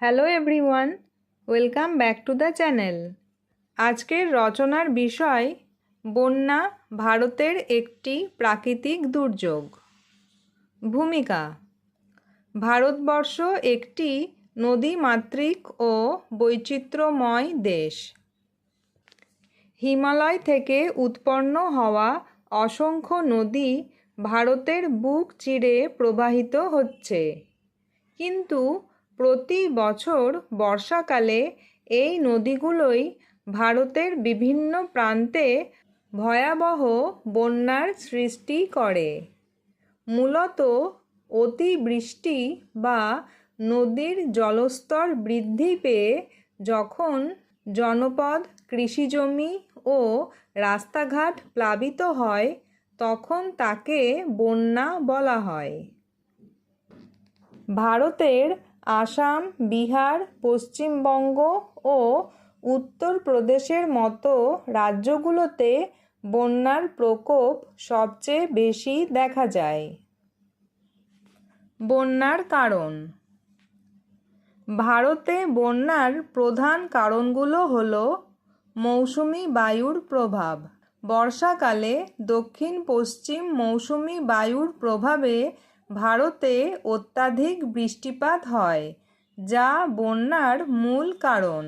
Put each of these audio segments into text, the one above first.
Hello everyone, welcome back to the channel. আজকের রচনার বিষয় বন্যা ভারতের একটি প্রাকৃতিক দুর্যোগ। ভূমিকা: ভারতবর্ষ একটি নদীমাতৃক ও বৈচিত্র্যময় দেশ। হিমালয় থেকে উৎপন্ন হওয়া অসংখ্য নদী ভারতের বুক চিরে প্রবাহিত হচ্ছে, কিন্তু প্রতি বছর বর্ষাকালে এই নদীগুলোই ভারতের বিভিন্ন প্রান্তে ভয়াবহ বন্যার সৃষ্টি করে। মূলত অতিবৃষ্টি বা নদীর জলস্তর বৃদ্ধি পেয়ে যখন জনপদ, কৃষিজমি ও রাস্তাঘাট প্লাবিত হয়, তখন তাকে বন্যা বলা হয়। ভারতের আসাম, বিহার, পশ্চিমবঙ্গ ও উত্তরপ্রদেশের মতো রাজ্যগুলোতে বন্যার প্রকোপ সবচেয়ে বেশি দেখা যায়। বন্যার কারণ: ভারতে বন্যার প্রধান কারণগুলো হলো মৌসুমি বায়ুর প্রভাব। বর্ষাকালে দক্ষিণ পশ্চিম মৌসুমি বায়ুর প্রভাবে ভারতে অত্যাধিক বৃষ্টিপাত হয়, যা বন্যার মূল কারণ।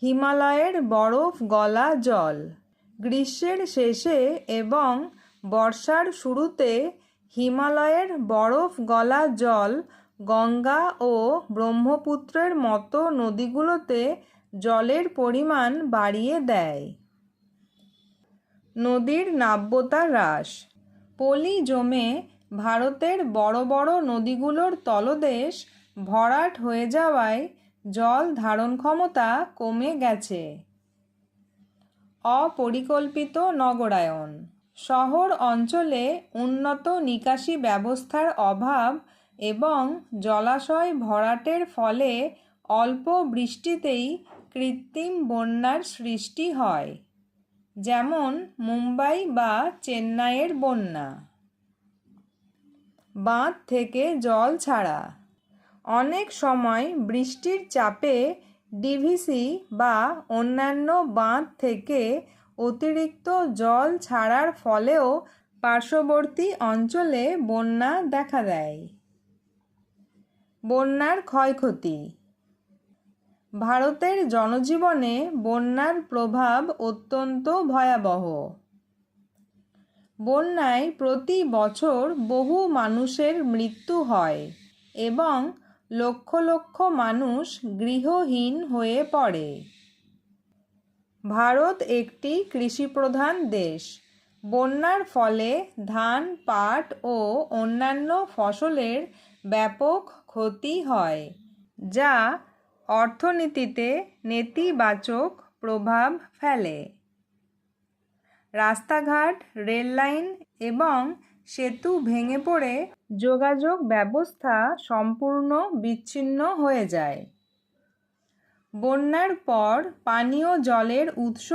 হিমালয়ের বরফ গলা জল: গ্রীষ্মের শেষে এবং বর্ষার শুরুতে হিমালয়ের বরফ গলা জল গঙ্গা ও ব্রহ্মপুত্রের মতো নদীগুলোতে জলের পরিমাণ বাড়িয়ে দেয়। নদীর নাব্যতা হ্রাস: পলি জমে ভারতের বড় বড় নদীগুলোর তলদেশ ভরাট হয়ে যাওয়ায় জল ধারণ ক্ষমতা কমে গেছে। অপরিকল্পিত নগরায়ন: শহর অঞ্চলে উন্নত নিকাশি ব্যবস্থার অভাব এবং জলাশয় ভরাটের ফলে অল্প বৃষ্টিতেই কৃত্রিম বন্যার সৃষ্টি হয়, যেমন মুম্বাই বা চেন্নাইয়ের বন্যা। বাঁধ থেকে জল ছাড়া: অনেক সময় বৃষ্টির চাপে ডিভিসি বা অন্যান্য বাঁধ থেকে অতিরিক্ত জল ছাড়ার ফলেও পার্শ্ববর্তী অঞ্চলে বন্যা দেখা দেয়। বন্যার ক্ষয়ক্ষতি: ভারতের জনজীবনে বন্যার প্রভাব অত্যন্ত ভয়াবহ। বন্যায় প্রতি বছর বহু মানুষের মৃত্যু হয় এবং লক্ষ লক্ষ মানুষ গৃহহীন হয়ে পড়ে। ভারত একটি কৃষিপ্রধান দেশ। বন্যার ফলে ধান, পাট ও অন্যান্য ফসলের ব্যাপক ক্ষতি হয়, যা অর্থনীতিতে নেতিবাচক প্রভাব ফেলে। রাস্তাঘাট, রেললাইন এবং সেতু ভেঙে পড়ে যোগাযোগ ব্যবস্থা সম্পূর্ণ বিচ্ছিন্ন হয়ে যায়। বন্যার পর পানীয় জলের উৎস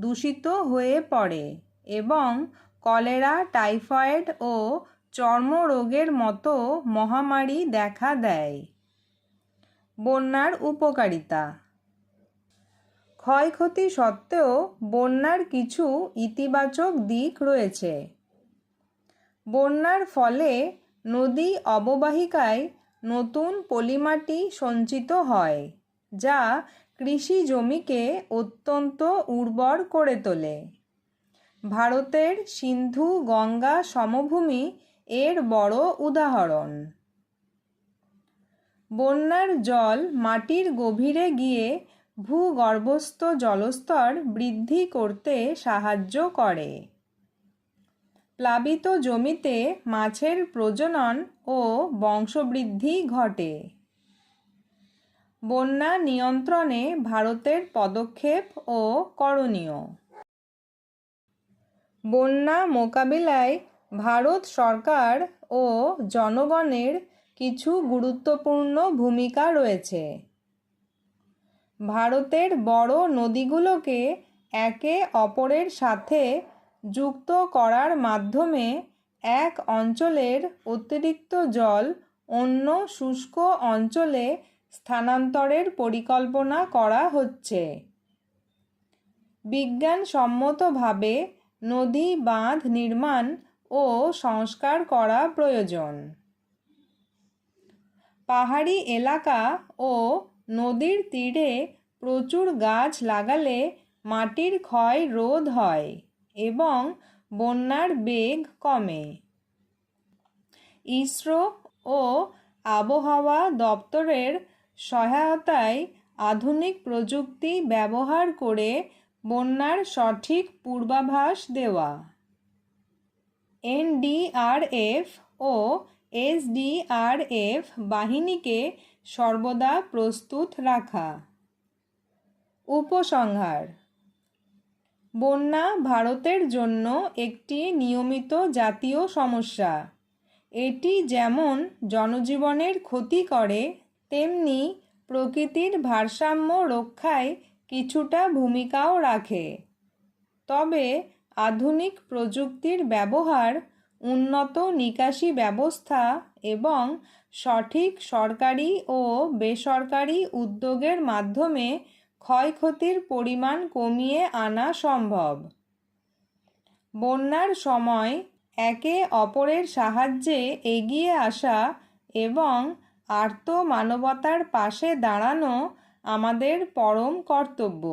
দূষিত হয়ে পড়ে এবং কলেরা, টাইফয়েড ও চর্মরোগের মতো মহামারী দেখা দেয়। বন্যার উপকারিতা: ক্ষয়ক্ষতি সত্ত্বেও বন্যার কিছু ইতিবাচক দিক রয়েছে। বন্যার ফলে নদী অববাহিকায় নতুন পলিমাটি সঞ্চিত হয়, যা কৃষি জমিকে অত্যন্ত উর্বর করে তোলে। ভারতের সিন্ধু গঙ্গা সমভূমি এর বড় উদাহরণ। বন্যার জল মাটির গভীরে গিয়ে ভূগর্ভস্থ জলস্তর বৃদ্ধি করতে সাহায্য করে। প্লাবিত জমিতে মাছের প্রজনন ও বংশবৃদ্ধি ঘটে। বন্যা নিয়ন্ত্রণে ভারতের পদক্ষেপ ও করণীয়: বন্যা মোকাবিলায় ভারত সরকার ও জনগণের কিছু গুরুত্বপূর্ণ ভূমিকা রয়েছে। ভারতের বড় নদীগুলোকে একে অপরের সাথে যুক্ত করার মাধ্যমে এক অঞ্চলের অতিরিক্ত জল অন্য শুষ্ক অঞ্চলে স্থানান্তরের পরিকল্পনা করা হচ্ছে। বিজ্ঞানসম্মতভাবে নদী বাঁধ নির্মাণ ও সংস্কার করা প্রয়োজন। পাহাড়ি এলাকা ও নদীর তীরে প্রচুর গাছ লাগালে মাটির ক্ষয় রোধ হয় এবং বন্যার বেগ কমে। ইসরো ও আবহাওয়া দপ্তরের সহায়তায় আধুনিক প্রযুক্তি ব্যবহার করে বন্যার সঠিক পূর্বাভাস দেওয়া। এনডিআরএফ ও এসডিআরএফ বাহিনীকে সর্বদা প্রস্তুত রাখা। উপসংহার: বন্যা ভারতের জন্য একটি নিয়মিত জাতীয় সমস্যা। এটি যেমন জনজীবনের ক্ষতি করে, তেমনি প্রকৃতির ভারসাম্য রক্ষায় কিছুটা ভূমিকাও রাখে। তবে আধুনিক প্রযুক্তির ব্যবহার, উন্নত নিকাশি ব্যবস্থা এবং সঠিক সরকারি ও বেসরকারি উদ্যোগের মাধ্যমে ক্ষয়ক্ষতির পরিমাণ কমিয়ে আনা সম্ভব। বন্যার সময় একে অপরের সাহায্যে এগিয়ে আসা এবং আর্ত মানবতার পাশে দাঁড়ানো আমাদের পরম কর্তব্য।